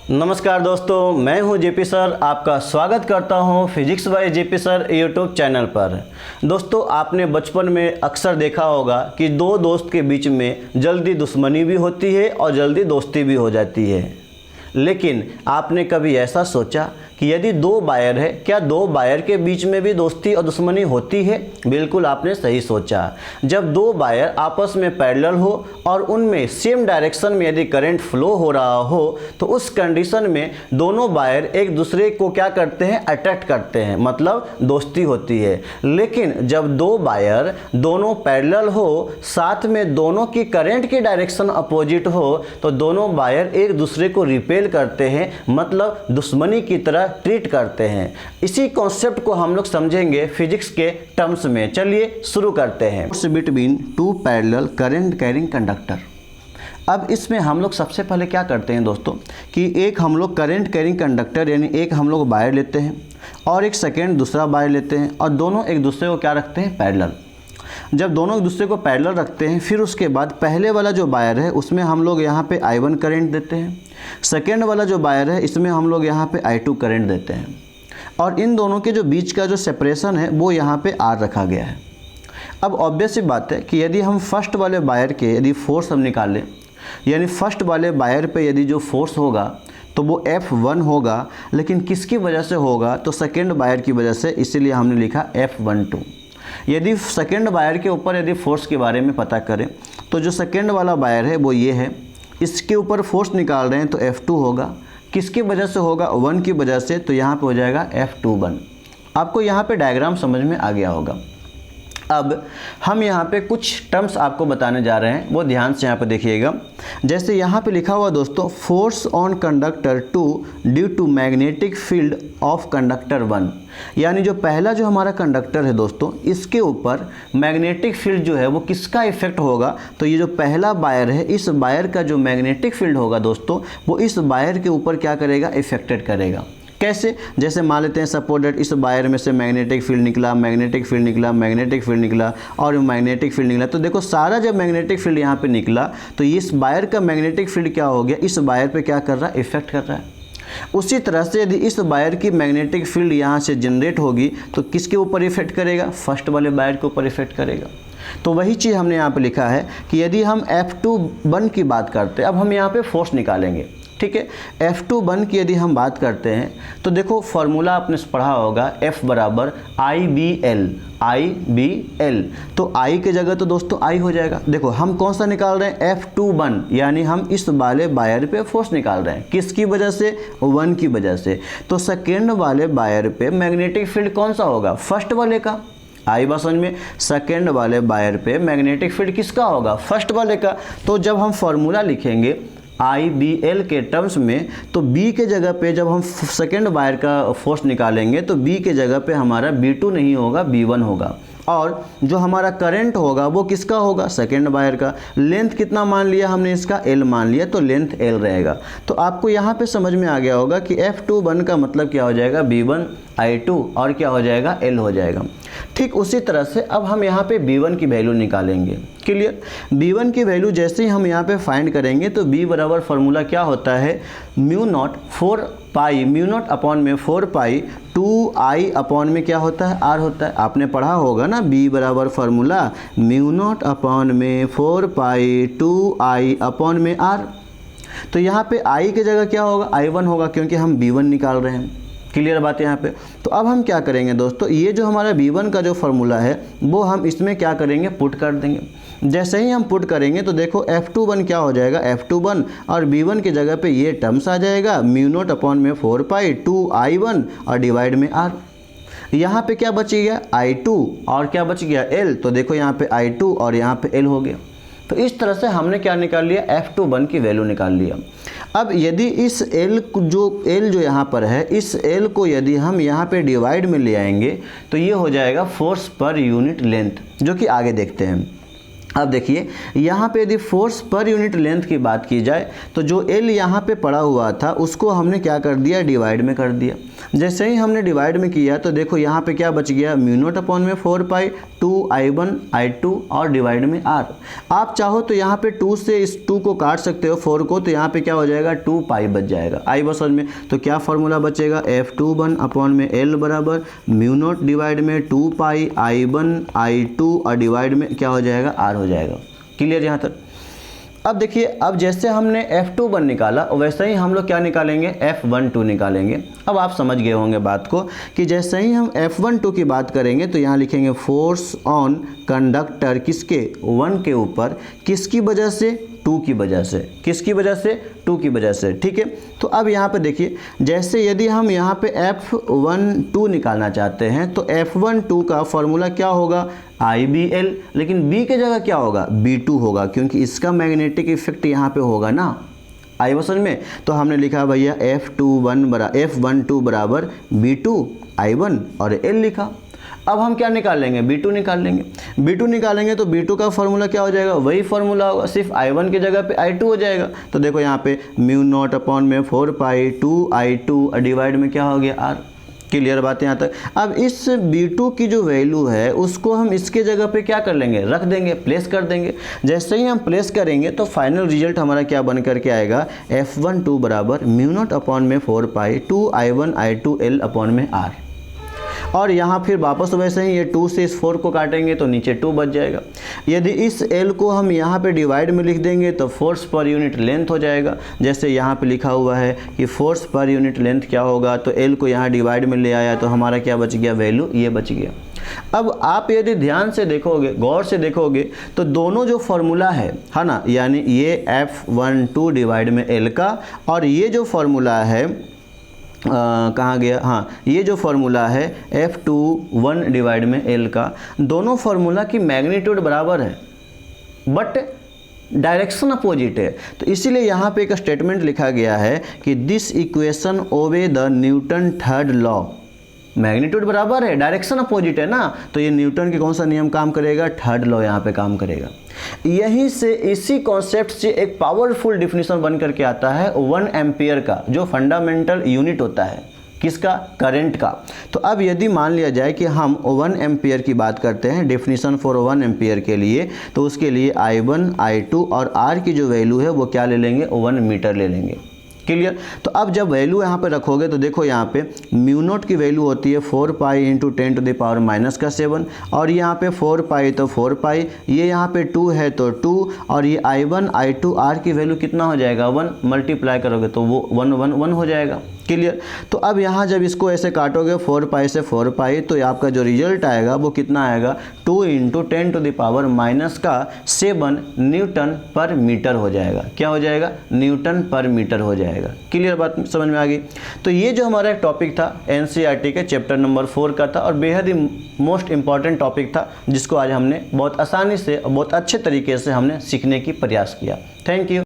नमस्कार दोस्तों, मैं हूं जेपी सर। आपका स्वागत करता हूं physics bye JP sir YouTube channel पर। दोस्तों, आपने बचपन में अक्सर देखा होगा कि दो दोस्त के बीच में जल्दी दुश्मनी भी होती है और जल्दी दोस्ती भी हो जाती है। लेकिन आपने कभी ऐसा सोचा कि यदि दो बायर है, क्या दो बायर के बीच में भी दोस्ती और दुश्मनी होती है? बिल्कुल आपने सही सोचा। जब दो बायर आपस में पैरेलल हो और उनमें सेम डायरेक्शन में यदि करंट फ्लो हो रहा हो तो उस कंडीशन में दोनों बायर एक दूसरे को क्या करते हैं? अट्रैक्ट करते हैं, मतलब दोस्ती होती है। लेकिन जब दो बायर दोनों पैरेलल हो, साथ में दोनों की करंट की डायरेक्शन अपोजिट हो, तो दोनों बायर एक दूसरे को रिपेल करते हैं, मतलब दुश्मनी की तरह ट्रीट करते हैं। इसी कॉन्सेप्ट को हम लोग समझेंगे फिजिक्स के टर्म्स में। चलिए शुरू करते हैं। Between two parallel current carrying conductor. अब इसमें हम लोग सबसे पहले क्या करते हैं दोस्तों कि एक हम लोग करंट कैरिंग कंडक्टर यानी एक हम लोग वायर लेते हैं और एक सेकेंड दूसरा वायर लेते हैं और दोनों एक दूसरे को क्या रखते हैं? पैरेलल। जब दोनों एक दूसरे को पैरेलल रखते हैं, फिर उसके बाद पहले वाला जो वायर है उसमें हम लोग यहाँ पे I1 करंट देते हैं, सेकेंड वाला जो वायर है इसमें हम लोग यहाँ पे I2 करंट देते हैं और इन दोनों के जो बीच का जो सेपरेशन है वो यहाँ पे R रखा गया है। अब ऑब्वियस सी बात है कि यदि हम फर्स्ट वाले वायर के यदि फोर्स हम निकालें, यानी फर्स्ट वाले वायर पे यदि जो फोर्स होगा तो वो F1 होगा, लेकिन किसकी वजह से होगा? तो सेकेंड वायर की वजह से, इसीलिए हमने लिखा F12। यदि सेकेंड वायर के ऊपर यदि फोर्स के बारे में पता करें तो जो सेकेंड वाला वायर है वो ये है, इसके ऊपर फोर्स निकाल रहे हैं तो F2 होगा। किसकी वजह से होगा? 1 की वजह से, तो यहाँ पे हो जाएगा F21। आपको यहाँ पे डायग्राम समझ में आ गया होगा। अब हम यहाँ पे कुछ टर्म्स आपको बताने जा रहे हैं, वो ध्यान से यहाँ पे देखिएगा। जैसे यहाँ पे लिखा हुआ दोस्तों, force on conductor 2 due to magnetic field of conductor 1, यानी जो पहला जो हमारा कंडक्टर है दोस्तों, इसके ऊपर मैग्नेटिक फील्ड जो है वो किसका इफेक्ट होगा? तो ये जो पहला वायर है, इस वायर का जो मैग्नेटिक फील्ड होगा दोस्तों, वो इस वायर के ऊपर क्या करेगा? इफेक्टेड करेगा। कैसे? जैसे मान लेते हैं सपोज दैट इस वायर में से मैग्नेटिक फील्ड निकला, मैग्नेटिक फील्ड निकला, मैग्नेटिक फील्ड निकला और मैग्नेटिक फील्ड निकला। तो देखो सारा जब मैग्नेटिक फील्ड यहाँ पे निकला तो इस वायर का मैग्नेटिक फील्ड क्या हो गया? इस वायर पे क्या कर रहा है? इफेक्ट कर रहा है। उसी तरह से यदि इस वायर की मैग्नेटिक फील्ड यहाँ से जनरेट होगी तो किसके ऊपर इफेक्ट करेगा? फर्स्ट वाले वायर के ऊपर इफेक्ट करेगा। तो वही चीज़ हमने यहाँ पे लिखा है कि यदि हम F21 की बात करते हैं, अब हम यहाँ पे फोर्स निकालेंगे, ठीक है। F21 की यदि हम बात करते हैं तो देखो फॉर्मूला आपने पढ़ा होगा, F बराबर IBL। तो I के जगह तो दोस्तों I हो जाएगा। देखो हम कौन सा निकाल रहे हैं? F21, यानी हम इस वाले वायर पे फोर्स निकाल रहे हैं। किसकी वजह से? 1 की वजह से। तो सेकेंड वाले वायर पे मैग्नेटिक फील्ड कौन सा होगा? फर्स्ट वाले का। आई बात समझ में? सेकेंड वाले वायर पे मैग्नेटिक फील्ड किसका होगा? फर्स्ट वाले का। तो जब हम फॉर्मूला लिखेंगे IBL के टर्म्स में, तो B के जगह पे जब हम सेकेंड वायर का फोर्स निकालेंगे तो B के जगह पे हमारा B2 नहीं होगा, B1 होगा। और जो हमारा करंट होगा वो किसका होगा? सेकेंड वायर का। लेंथ कितना मान लिया हमने? इसका L मान लिया, तो लेंथ L रहेगा। तो आपको यहाँ पे समझ में आ गया होगा कि F21 का मतलब क्या हो जाएगा? B1 I2 और क्या हो जाएगा? L हो जाएगा। ठीक उसी तरह से अब हम यहाँ पे B1 की वैल्यू निकालेंगे। क्लियर? B1 की वैल्यू जैसे ही हम यहाँ पे फाइंड करेंगे तो B बराबर फार्मूला क्या होता है? म्यू नॉट 4 पाई, म्यू नॉट अपॉन में 4 पाई 2I अपॉन में क्या होता है? R होता है। आपने पढ़ा होगा ना, B बराबर फार्मूला म्यू नॉट अपॉन में 4 पाई 2I अपॉन में R। तो यहाँ पे I की जगह क्या होगा? I1 होगा, क्योंकि हम B1 निकाल रहे हैं। क्लियर बात है यहाँ पे? तो अब हम क्या करेंगे दोस्तों, ये जो हमारा B1 का जो फार्मूला है वो हम इसमें क्या करेंगे? पुट कर देंगे। जैसे ही हम पुट करेंगे तो देखो F21 क्या हो जाएगा? F21 और B1 की जगह पे ये टर्म्स आ जाएगा, म्यू नॉट अपॉन में 4 पाई 2I1 और डिवाइड में R। यहाँ पे क्या बच गया? I2 और क्या बच गया? L। तो देखो यहाँ पे I2 और यहाँ पे L हो गया। तो इस तरह से हमने क्या निकाल लिया? F21 की वैल्यू निकाल लिया। अब यदि इस L जो यहाँ पर है, इस L को यदि हम यहाँ पे डिवाइड में ले आएंगे तो ये हो जाएगा फोर्स पर यूनिट लेंथ, जो कि आगे देखते हैं। अब देखिए यहाँ पे यदि फोर्स पर यूनिट लेंथ की बात की जाए तो जो एल यहाँ पे पड़ा हुआ था उसको हमने क्या कर दिया, डिवाइड में कर दिया। जैसे ही हमने डिवाइड में किया तो देखो यहाँ पे क्या बच गया, म्यू नॉट अपॉन में 4 पाई 2I1 I2 और डिवाइड में R। आप चाहो तो यहाँ पे 2 से इस 2 को काट सकते हो 4 को, तो यहाँ पे क्या हो जाएगा 2 पाई बच जाएगा। आई बस समझ में। तो क्या फॉर्मूला बचेगा, F21 अपॉन में L बराबर म्यू नॉट डिवाइड में 2 पाई I1 I2 और डिवाइड में क्या हो जाएगा, R हो जाएगा। क्लियर यहाँ तक। अब देखिए, अब जैसे हमने F21 निकाला वैसे ही हम लोग क्या निकालेंगे, F12 निकालेंगे। अब आप समझ गए होंगे बात को कि जैसे ही हम F12 की बात करेंगे तो यहाँ लिखेंगे फोर्स ऑन कंडक्टर किसके, 1 के ऊपर, किसकी वजह से, 2 की वजह से। किसकी वजह से, 2 की वजह से। ठीक है। तो अब यहाँ पे देखिए, जैसे यदि हम यहाँ पे F12 निकालना चाहते हैं तो F12 का फॉर्मूला क्या होगा, IBL, लेकिन B की जगह क्या होगा, B2 होगा, क्योंकि इसका मैग्नेटिक इफेक्ट यहाँ पे होगा ना। आई बस में। तो हमने लिखा भैया F12 बराबर B2 I1 और L लिखा। अब हम क्या निकाल लेंगे, B2 निकाल लेंगे। B2 निकालेंगे तो B2 का फॉर्मूला क्या हो जाएगा, वही फॉर्मूला होगा, सिर्फ I1 की जगह पे I2 हो जाएगा। तो देखो यहाँ पे म्यू नॉट अपॉन में 4 पाई 2I2 और डिवाइड में क्या हो गया, R। क्लियर बात है यहाँ तक। अब इस B2 की जो वैल्यू है उसको हम इसके जगह पे क्या कर लेंगे, रख देंगे, प्लेस कर देंगे। जैसे ही हम प्लेस करेंगे तो फाइनल रिजल्ट हमारा क्या बन करके आएगा, F12 बराबर म्यू नॉट अपॉन में 4 पाई 2I1 I2 L अपॉन में R। और यहाँ फिर वापस वैसे ही ये 2 से इस 4 को काटेंगे तो नीचे 2 बच जाएगा। यदि इस L को हम यहाँ पे डिवाइड में लिख देंगे तो फोर्स पर यूनिट लेंथ हो जाएगा। जैसे यहाँ पे लिखा हुआ है कि फोर्स पर यूनिट लेंथ क्या होगा, तो L को यहाँ डिवाइड में ले आया तो हमारा क्या बच गया, वैल्यू ये बच गया। अब आप यदि ध्यान से देखोगे, गौर से देखोगे तो दोनों जो फॉर्मूला है ना, यानी ये F12 डिवाइड में L का और ये जो फॉर्मूला है कहाँ गया, हाँ, ये जो फॉर्मूला है F21 डिवाइड में L का, दोनों फार्मूला की मैग्नीट्यूड बराबर है बट डायरेक्शन अपोजिट है। तो इसीलिए यहाँ पे एक स्टेटमेंट लिखा गया है कि this equation obey the Newton third law. Magnitude बराबर है, डायरेक्शन अपोजिट है ना, तो ये न्यूटन के कौन सा नियम काम करेगा, थर्ड लॉ यहाँ पे काम करेगा। यहीं से इसी कॉन्सेप्ट से एक पावरफुल डिफिनीशन बन करके आता है 1 एम्पियर का, जो फंडामेंटल यूनिट होता है किसका, करंट का। तो अब यदि मान लिया जाए कि हम 1 एम्पियर की बात करते हैं, डेफिनेशन फॉर 1 एम्पियर के लिए, तो उसके लिए I1 I2 और R की जो वैल्यू है वो क्या ले लेंगे, 1 मीटर ले लेंगे। क्लियर। तो अब जब वैल्यू यहाँ पे रखोगे तो देखो यहाँ पे म्यू नॉट की वैल्यू होती है 4 pi into 10 to the power minus का 7, और यहाँ पे 4 पाई तो 4 पाई, ये यहाँ पे 2 है तो 2, और ये I1 I2 R की वैल्यू कितना हो जाएगा, 1, मल्टीप्लाई करोगे तो वो 1 1 1 हो जाएगा। क्लियर। तो अब यहाँ जब इसको ऐसे काटोगे 4 पाई से 4 पाई तो आपका जो रिजल्ट आएगा वो कितना आएगा, 2 into 10 to the power minus का 7 न्यूटन पर मीटर हो जाएगा। क्या हो जाएगा, न्यूटन पर मीटर हो जाएगा। क्लियर बात समझ में आ गई। तो ये जो हमारा एक टॉपिक था NCERT के चैप्टर नंबर 4 का था और बेहद ही मोस्ट इंपॉर्टेंट टॉपिक था, जिसको आज हमने बहुत आसानी से और बहुत अच्छे तरीके से हमने सीखने की प्रयास किया। Thank you.